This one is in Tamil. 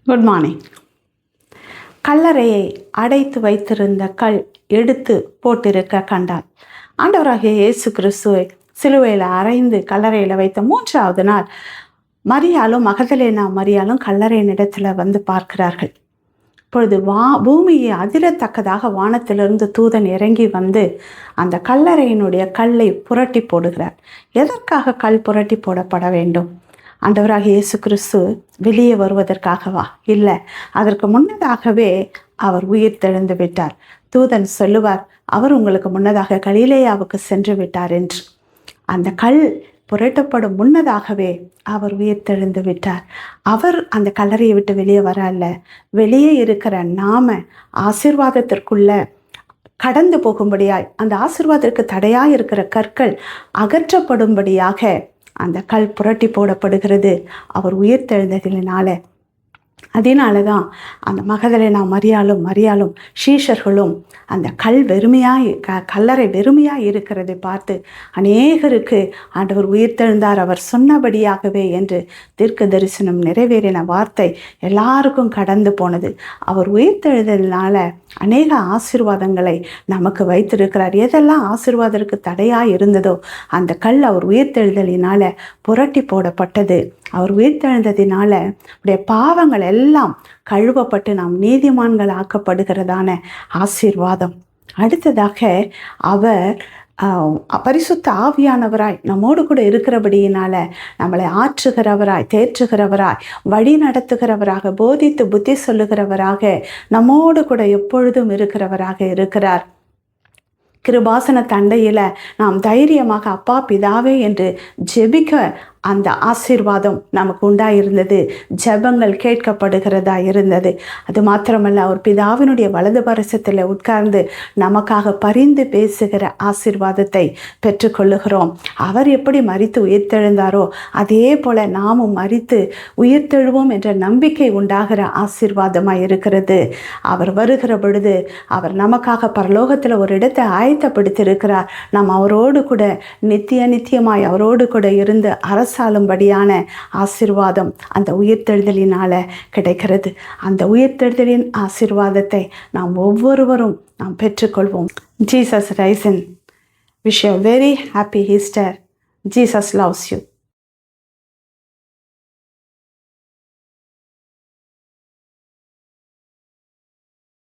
Good morning. கல்லறையை அடைத்து வைத்திருந்த கல் எடுத்து போட்டிருக்க கண்டார். ஆண்டவராகிய இயேசு கிறிஸ்துவை சிலுவையில் அறைந்து கல்லறையில் வைத்த 3வது நாள் மரியாளும் மகதலேனா மரியாளும் கல்லறையின் இடத்துல வந்து பார்க்கிறார்கள். இப்பொழுது பூமியை அதிரத்தக்கதாக வானத்திலிருந்து தூதன் இறங்கி வந்து அந்த கல்லறையினுடைய கல்லை புரட்டி போடுகிறார். எதற்காக கல் புரட்டி போடப்பட வேண்டும்? ஆண்டவராகிய இயேசு கிறிஸ்து வெளியே வருவதற்காகவா? இல்லை, அதற்கு முன்னதாகவே அவர் உயிர் தெழுந்து விட்டார். தூதன் சொல்லுவார், அவர் உங்களுக்கு முன்னதாக கலிலேயாவுக்கு சென்று விட்டார் என்று. அந்த கல் புரட்டப்படும் முன்னதாகவே அவர் உயிர் தெழுந்து விட்டார். அவர் அந்த கல்லறையை விட்டு வெளியே வரல. வெளியே இருக்கிற நாம ஆசீர்வாதத்திற்குள்ள கடந்து போகும்படியாய், அந்த ஆசீர்வாதத்திற்கு தடையாய் இருக்கிற கற்கள் அகற்றப்படும்படியாக அந்த கல் புரட்டி போடப்படுகிறது அவர் உயிர் தெழுந்ததினால. அதனால தான் அந்த மகதலேனா மரியாளும் சீஷர்களும் அந்த கல்லறை வெறுமையாய் இருக்கிறதை பார்த்து அநேகருக்கு ஆண்டவர் உயிர் தெழுந்தார் அவர் சொன்னபடியாகவே என்று தீர்க்க தரிசனம் நிறைவேறின வார்த்தை எல்லாருக்கும் கடந்து போனது. அவர் உயிர் தெழுந்ததினால அநேக ஆசீர்வாதங்களை நமக்கு வைத்திருக்கிறார். எதெல்லாம் ஆசீர்வாதத்திற்கு தடையாக இருந்ததோ அந்த கல் அவர் உயிர் தெழுதலினால புரட்டி போடப்பட்டது. அவர் உயிர் தெழுந்ததினால உடைய பாவங்கள் எல்லாம் கழுவப்பட்டு நாம் நீதிமான்கள் ஆக்கப்படுகிறதான ஆசீர்வாதம். அடுத்ததாக அவர் பரிசுத்த ஆவியானவராய் நம்மோடு கூட இருக்கிறபடியினால நம்மளை ஆற்றுகிறவராய், தேற்றுகிறவராய், வழி நடத்துகிறவராக, போதித்து புத்தி சொல்லுகிறவராக நம்மோடு கூட எப்பொழுதும் இருக்கிறவராக இருக்கிறார். கிருபாசன தண்டையில் நாம் தைரியமாக அப்பா பிதாவே என்று ஜெபிக்க அந்த ஆசீர்வாதம் நமக்கு உண்டாயிருந்தது. ஜெபங்கள் கேட்கப்படுகிறதா இருந்தது. அது மாத்திரமல்ல, அவர் பிதாவினுடைய வலது பரிசத்தில் உட்கார்ந்து நமக்காக பரிந்து பேசுகிற ஆசீர்வாதத்தை பெற்றுக்கொள்ளுகிறோம். அவர் எப்படி மரித்து உயிர்த்தெழுந்தாரோ அதே போல நாமும் மரித்து உயிர்த்தெழுவோம் என்ற நம்பிக்கை உண்டாகிற ஆசீர்வாதமாக இருக்கிறது. அவர் வருகிற பொழுது அவர் நமக்காக பரலோகத்தில் ஒரு இடத்தை ஆயத்தப்படுத்தியிருக்கிறார். நாம் அவரோடு கூட நித்தியமாய் அவரோடு கூட இருந்து அரசாளும்படியான ஆசீர்வாதம் அந்த உயிர்த்தெழுதலினால கிடைக்கிறது. அந்த உயிர்த்தெழுதலின் ஆசீர்வாதத்தை நாம் ஒவ்வொருவரும் நாம் பெற்றுக்கொள்வோம். Jesus risen. Wish you very happy Easter. Jesus loves you.